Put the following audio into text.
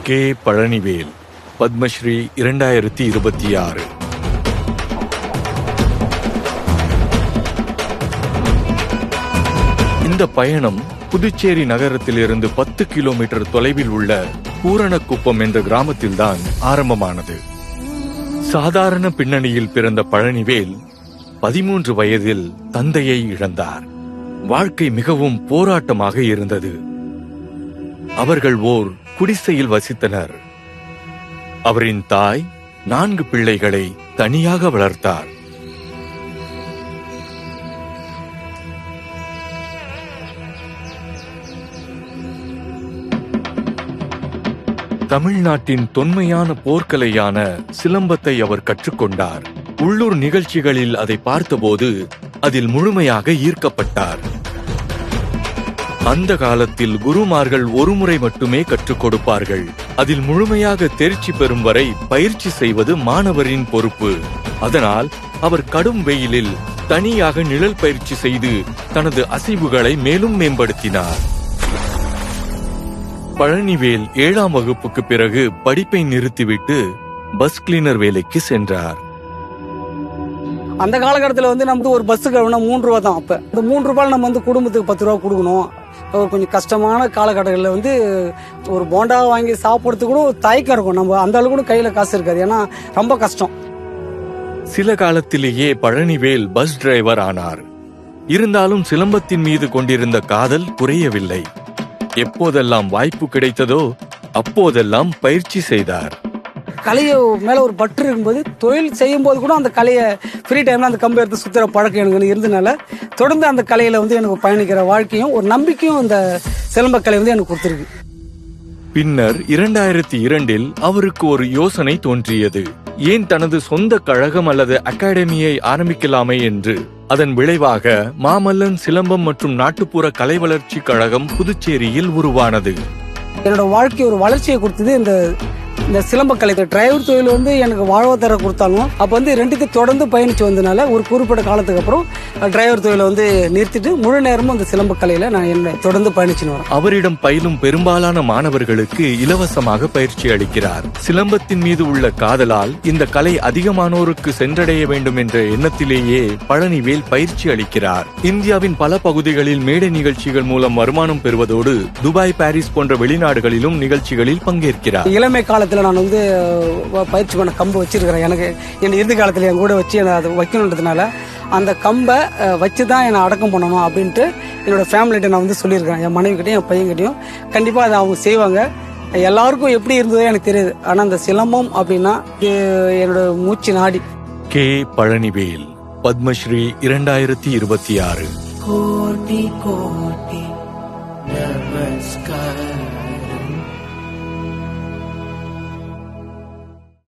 K. Palanivel, Padmashri 2026. இந்த பயணம் புதுச்சேரி நகரத்திலிருந்து 10 கிலோமீட்டர் தொலைவில் உள்ள பூரணக்குப்பம் என்ற கிராமத்தில்தான் ஆரம்பமானது. சாதாரண பின்னணியில் பிறந்த பழனிவேல் 13 வயதில் தந்தையை இழந்தார். வாழ்க்கை மிகவும் போராட்டமாக இருந்தது. அவர்கள் ஓர் குடிசையில் வசித்தனர். அவரின் தாய் 4 பிள்ளைகளை தனியாக வளர்த்தார். தமிழ்நாட்டின் தொன்மையான போர்க்கலையான சிலம்பத்தை அவர் கற்றுக்கொண்டார். உள்ளூர் நிகழ்ச்சிகளில் அதை பார்த்தபோது அதில் முழுமையாக ஈர்க்கப்பட்டார். அந்த காலத்தில் குருமார்கள் ஒருமுறை மட்டுமே கற்றுக் கொடுப்பார்கள். அதில் முழுமையாக தேர்ச்சி பெறும் வரை பயிற்சி செய்வது மாணவரின் பொறுப்பு. அதனால் அவர் கடும் வெயிலில் தனியாக நிழல் பயிற்சி செய்து தனது அசைவுகளை மேலும் மேம்படுத்தினார். பழனிவேல் 7ஆம் வகுப்புக்கு பிறகு படிப்பை நிறுத்திவிட்டு பஸ் கிளீனர் வேலைக்கு சென்றார். அந்த காலகட்டத்தில் நமக்கு ஒரு பஸ்ஸுக்கு 3 ரூபா தான். அப்ப இந்த 3 ரூபாய் நம்ம குடும்பத்துக்கு 10 ரூபா கொடுக்கணும். கொஞ்சம் கஷ்டமான காலகட்டங்களில் ஒரு போண்டா வாங்கி சாப்பிட்றதுக்கு கூட தயக்கம் இருக்கும். நம்ம அந்த அளவுக்கு கூட கையில காசு இருக்காது. ஏன்னா ரொம்ப கஷ்டம். சில காலத்திலேயே பழனிவேல் பஸ் டிரைவர் ஆனார். இருந்தாலும் சிலம்பத்தின் மீது கொண்டிருந்த காதல் குறையவில்லை. எப்போதெல்லாம் வாய்ப்பு கிடைத்ததோ அப்போதெல்லாம் பயிற்சி செய்தார். கலையை மேல ஒரு பற்று இருக்கும்போது தொழில் செய்யும் போது கூட அந்த கலையை ஃப்ரீ டைம்ல அந்த கம்பை எடுத்து சுத்துற பழக்கம் எனக்கு இருந்தனால தொடர்ந்து அந்த கலையில எனக்கு பயணிக்கிற வாழ்க்கையும் ஒரு நம்பிக்கையும் அந்த சிலம்ப கலை எனக்கு கொடுத்திருக்கு. பின்னர் 2002இல் அவருக்கு ஒரு யோசனை தோன்றியது. ஏன் தனது சொந்த கழகம் அல்லது அகாடமியை ஆரம்பிக்கலாமே என்று. அதன் விளைவாக மாமல்லன் சிலம்பம் மற்றும் நாட்டுப்புற கலை வளர்ச்சி கழகம் புதுச்சேரியில் உருவானது. என்னோட வாழ்க்கை ஒரு வளர்ச்சியை கொடுத்தது இந்த சிலம்பக்கலை. டிரைவர் தொழில் எனக்கு வாழ்வாதார கொடுத்தாலும் அப்ப ரெண்டுத்தையும் தொடர்ந்து பயணிச்சு வந்தனால ஒரு குறிப்பிட்ட காலத்துக்கு அப்புறம் டிரைவர் தொழிலை நிறுத்திட்டு முழு நேரமும் இந்த சிலம்பக்கலையில நான் என்ன தொடர்ந்து பயணிச்சுன்னு வரேன். அவரிடம் பயிலும் பெரும்பாலான மாணவர்களுக்கு இலவசமாக பயிற்சி அளிக்கிறார். சிலம்பத்தின் மீது உள்ள காதலால் இந்த கலை அதிகமானோருக்கு சென்றடைய வேண்டும் என்ற எண்ணத்திலேயே பழனிவேல் பயிற்சி அளிக்கிறார். இந்தியாவின் பல பகுதிகளில் மேடை நிகழ்ச்சிகள் மூலம் வருமானம் பெறுவதோடு துபாய், பாரிஸ் போன்ற வெளிநாடுகளிலும் நிகழ்ச்சிகளில் பங்கேற்கிறார். இளமை காலத்தில் நான் பயிற்சி பண்ண கம்பு வச்சிருக்கிறேன். எனக்கு என் இறுதி காலத்தில் என் கூட வச்சு அதை வைக்கணுன்றதுனால அந்த கம்பை வச்சுதான் என்னை அடக்கம் பண்ணணும் அப்படின்ட்டு என்னோட ஃபேமிலிட்ட நான் சொல்லியிருக்கிறேன். என் மனைவி கிட்டையும் என் பையன்கிட்டையும் கண்டிப்பா அதை அவங்க செய்வாங்க. எல்லாருக்கும் எப்படி இருந்ததோ எனக்கு தெரியுது. ஆனா அந்த சிலம்பம் அப்படின்னா என்னோட மூச்சு நாடி. கே. பழனிவேல், பத்மஸ்ரீ 2026. கோடி கோடி நமஸ்காரம்.